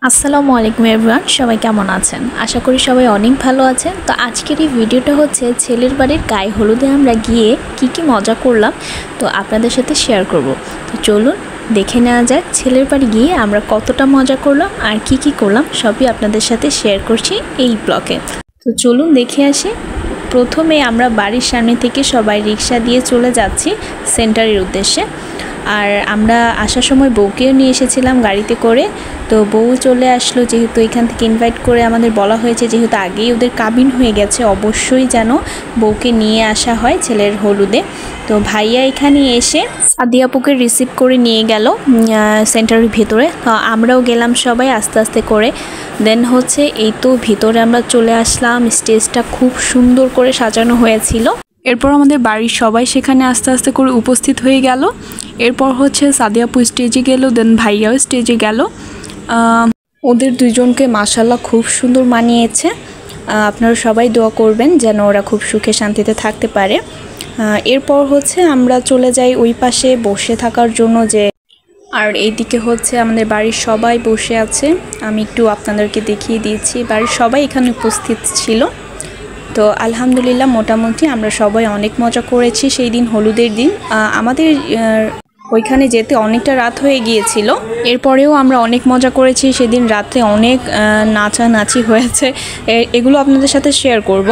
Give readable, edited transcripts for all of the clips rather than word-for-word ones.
আসসালামু আলাইকুম এভরিওয়ান, সবাই কেমন আছেন? আশা করি সবাই অনেক ভালো আছেন। তো আজকের এই ভিডিওটা হচ্ছে ছেলের বাড়ির গায়ে হলুদে আমরা গিয়ে কি মজা করলাম তো আপনাদের সাথে শেয়ার করব। তো চলুন দেখে নেওয়া যাক ছেলের বাড়ি গিয়ে আমরা কতটা মজা করলাম আর কি করলাম সবই আপনাদের সাথে শেয়ার করছি এই ব্লগে। তো চলুন দেখে আসি। প্রথমে আমরা বাড়ির সামনে থেকে সবাই রিক্সা দিয়ে চলে যাচ্ছি সেন্টারের উদ্দেশ্যে। আর আমরা আসার সময় বউকেও নিয়ে এসেছিলাম গাড়িতে করে। তো বউ চলে আসলো, যেহেতু এখান থেকে ইনভাইট করে আমাদের বলা হয়েছে যেহেতু আগেই ওদের কাবিন হয়ে গেছে, অবশ্যই যেন বউকে নিয়ে আসা হয় ছেলের হলুদে। তো ভাইয়া এখানে এসে সাদিয়া আপুকে রিসিভ করে নিয়ে গেল সেন্টারের ভিতরে। তো আমরাও গেলাম সবাই আস্তে আস্তে করে। দেন হচ্ছে এই তো ভিতরে আমরা চলে আসলাম। স্টেজটা খুব সুন্দর করে সাজানো হয়েছিল। এরপর আমাদের বাড়ির সবাই সেখানে আস্তে আস্তে করে উপস্থিত হয়ে গেল। এরপর হচ্ছে সাদিয়া আপু স্টেজে গেল, দেন ভাইয়াও স্টেজে গেল। ওদের দুইজনকে মাশাআল্লাহ খুব সুন্দর মানিয়েছে। আপনারা সবাই দোয়া করবেন যেন ওরা খুব সুখে শান্তিতে থাকতে পারে। এরপর হচ্ছে আমরা চলে যাই ওই পাশে বসে থাকার জন্য, আর এইদিকে হচ্ছে আমাদের বাড়ির সবাই বসে আছে। আমি একটু আপনাদেরকে দেখিয়ে দিয়েছি, বাড়ির সবাই এখানে উপস্থিত ছিল। তো আলহামদুলিল্লাহ মোটামুটি আমরা সবাই অনেক মজা করেছি সেই দিন হলুদের দিন। আমাদের ওইখানে যেতে অনেকটা রাত হয়ে গিয়েছিল, এরপরেও আমরা অনেক মজা করেছি সেদিন রাতে, অনেক নাচানাচি হয়েছে, এগুলো আপনাদের সাথে শেয়ার করব।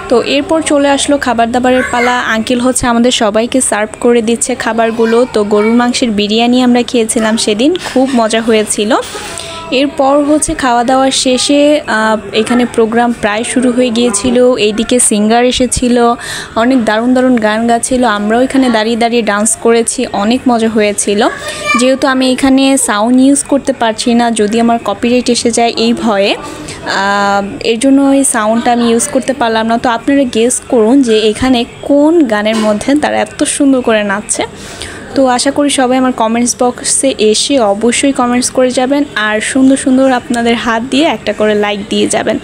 তো এরপর চলে আসলো খাবার দাবারের পালা। আঙ্কেল হচ্ছে আমাদের সবাইকে সার্ভ করে দিচ্ছে খাবারগুলো। তো গরুর মাংসের বিরিয়ানি আমরা খেয়েছিলাম সেদিন, খুব মজা হয়েছিল। এরপর হচ্ছে খাওয়া দাওয়ার শেষে এখানে প্রোগ্রাম প্রায় শুরু হয়ে গিয়েছিল। এইদিকে সিঙ্গার এসেছিল, অনেক দারুণ দারুণ গান গাচ্ছিল। আমরাও এখানে দাঁড়িয়ে দাঁড়িয়ে ডান্স করেছি, অনেক মজা হয়েছিল। যেহেতু আমি এখানে সাউন্ড ইউজ করতে পারছি না, যদি আমার কপিরাইট এসে যায় এই ভয়ে, এর জন্য এই সাউন্ডটা আমি ইউজ করতে পারলাম না। তো আপনারা গেস করুন যে এখানে কোন গানের মধ্যে তারা এত সুন্দর করে নাচছে। তো আশা করি সবাই আমার কমেন্টস বক্সে এসে অবশ্যই কমেন্টস করে যাবেন, আর সুন্দর সুন্দর আপনাদের হাত দিয়ে একটা করে লাইক দিয়ে যাবেন।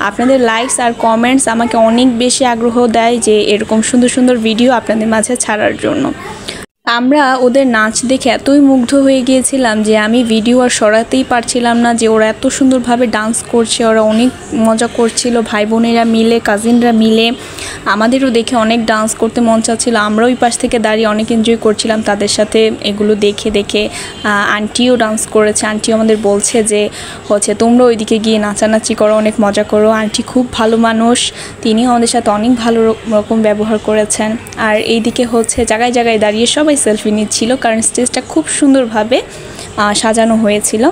আপনাদের লাইকস আর কমেন্টস আমাকে অনেক বেশি আগ্রহ দেয় যে এরকম সুন্দর সুন্দর ভিডিও আপনাদের মাঝে ছাড়ার জন্য। আমরা ওদের নাচ দেখে এতই মুগ্ধ হয়ে গিয়েছিলাম যে আমি ভিডিও আর সরাতেই পারছিলাম না, যে ওরা এত সুন্দরভাবে ডান্স করছে, ওরা অনেক মজা করছিল ভাই বোনেরা মিলে, কাজিনরা মিলে। আমাদেরও দেখে অনেক ডান্স করতে মন চাচ্ছিল, আমরাও ওই পাশ থেকে দাঁড়িয়ে অনেক এনজয় করছিলাম তাদের সাথে এগুলো দেখে দেখে। আন্টিও ডান্স করেছে, আন্টিও আমাদের বলছে যে হচ্ছে তোমরা ওইদিকে গিয়ে নাচানাচি করো, অনেক মজা করো। আন্টি খুব ভালো মানুষ, তিনিও আমাদের সাথে অনেক ভালো রকম ব্যবহার করেছেন। আর এইদিকে হচ্ছে জায়গায় জায়গায় দাঁড়িয়ে সবাই সেলফি নিচ্ছিল, কারণ স্টেজটা খুব সুন্দরভাবে সাজানো হয়েছিল।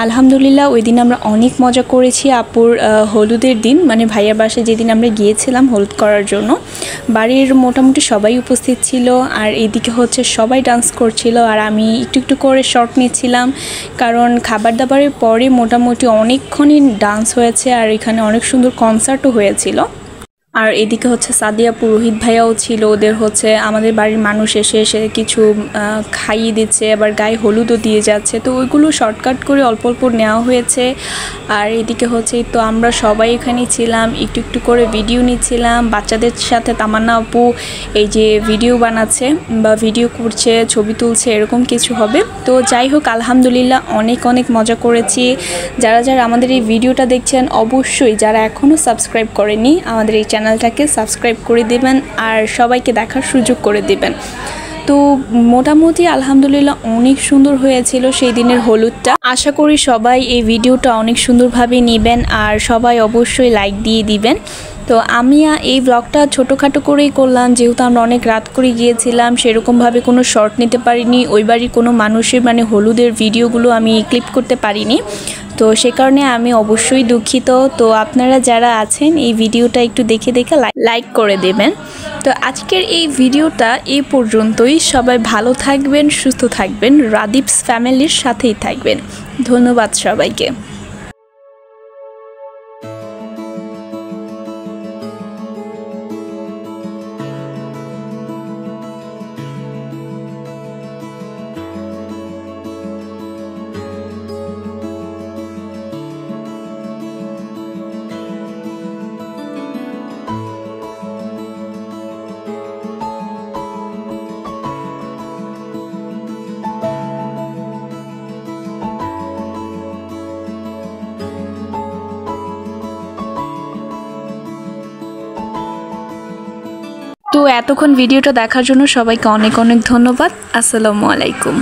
আলহামদুলিল্লাহ ওই দিন আমরা অনেক মজা করেছি। আপুর হলুদের দিন, মানে ভাইয়ার বাসায় যেদিন আমরা গিয়েছিলাম হলুদ করার জন্য, বাড়ির মোটামুটি সবাই উপস্থিত ছিল। আর এইদিকে হচ্ছে সবাই ডান্স করছিল, আর আমি একটু একটু করে শর্ট নিচ্ছিলাম, কারণ খাবার দাবারের পরে মোটামুটি অনেকক্ষণই ডান্স হয়েছে, আর এখানে অনেক সুন্দর কনসার্টও হয়েছিল। আর এদিকে হচ্ছে সাদিয়া পুরোহিত ভাইয়াও ছিল, ওদের হচ্ছে আমাদের বাড়ির মানুষ এসে এসে কিছু খাইয়ে দিচ্ছে, আবার গায়ে হলুদও দিয়ে যাচ্ছে। তো ওইগুলো শর্টকাট করে অল্প অল্প নেওয়া হয়েছে। আর এদিকে হচ্ছে তো আমরা সবাই এখানে ছিলাম, একটু একটু করে ভিডিও নিচ্ছিলাম বাচ্চাদের সাথে। তামান্না আপু এই যে ভিডিও বানাচ্ছে বা ভিডিও করছে, ছবি তুলছে, এরকম কিছু হবে। তো যাই হোক আলহামদুলিল্লাহ অনেক অনেক মজা করেছি। যারা যারা আমাদের এই ভিডিওটা দেখছেন, অবশ্যই যারা এখনও সাবস্ক্রাইব করেনি আমাদের এই চ্যানেলটাকে সাবস্ক্রাইব করে দেবেন, আর সবাইকে দেখার সুযোগ করে দেবেন। তো মোটামুটি আলহামদুলিল্লাহ অনেক সুন্দর হয়েছিল সেই দিনের হলুদটা। আশা করি সবাই এই ভিডিওটা অনেক সুন্দরভাবে নেবেন, আর সবাই অবশ্যই লাইক দিয়ে দিবেন। তো আমি এই ব্লগটা ছোটোখাটো করেই করলাম, যেহেতু আমরা অনেক রাত করে গিয়েছিলাম, সেরকমভাবে কোনো শর্ট নিতে পারিনি। ওই বাড়ির কোনো মানুষের মানে হলুদের ভিডিওগুলো আমি ক্লিপ করতে পারিনি, তো সে কারণে আমি অবশ্যই দুঃখিত। তো আপনারা যারা আছেন এই ভিডিওটা একটু দেখে দেখে লাইক করে দেবেন। তো আজকের এই ভিডিওটা এই পর্যন্তই। সবাই ভালো থাকবেন, সুস্থ থাকবেন, রাদীপস ফ্যামিলির সাথেই থাকবেন। ধন্যবাদ সবাইকে। তো এতক্ষণ ভিডিওটা দেখার জন্য সবাইকে অনেক অনেক ধন্যবাদ। আসসালামু আলাইকুম।